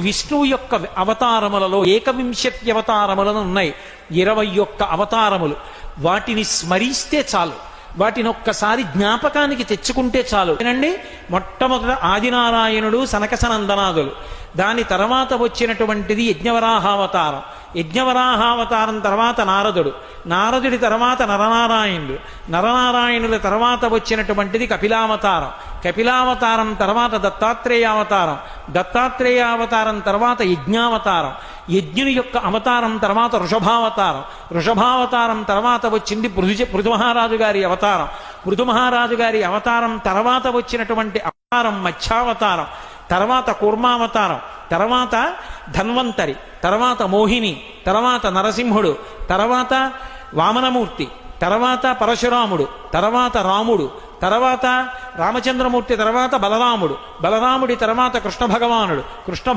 విష్ణువు యొక్క అవతారములలో 21 అవతారములను ఉన్నాయి. 21 అవతారములు. వాటిని స్మరిస్తే చాలు, వాటిని ఒక్కసారి జ్ఞాపకానికి తెచ్చుకుంటే చాలు. ఏనండి, మొట్టమొదట ఆదినారాయణుడు సనకసనందనాదులు, దాని తర్వాత వచ్చినటువంటిది యజ్ఞవరాహావతారం, యజ్ఞవరాహావతారం తర్వాత నారదుడు, నారదుడి తర్వాత నరనారాయణుడు, నరనారాయణుల తర్వాత వచ్చినటువంటిది కపిలావతారం, కపిలావతారం తర్వాత దత్తాత్రేయావతారం, దత్తాత్రేయావతారం తర్వాత యజ్ఞావతారం, యజ్ఞుని యొక్క అవతారం తర్వాత వృషభావతారం, వృషభావతారం తర్వాత వచ్చింది పృథుమహారాజు గారి అవతారం, పృథుమహారాజు గారి అవతారం తర్వాత వచ్చినటువంటి అవతారం మత్స్యావతారం, తర్వాత కూర్మావతారం, తర్వాత ధన్వంతరి, తర్వాత మోహిని, తర్వాత నరసింహుడు, తర్వాత వామనమూర్తి, తర్వాత పరశురాముడు, తర్వాత రాముడు, తర్వాత రామచంద్రమూర్తి, తర్వాత బలరాముడు, బలరాముడి తర్వాత కృష్ణ భగవానుడు, కృష్ణ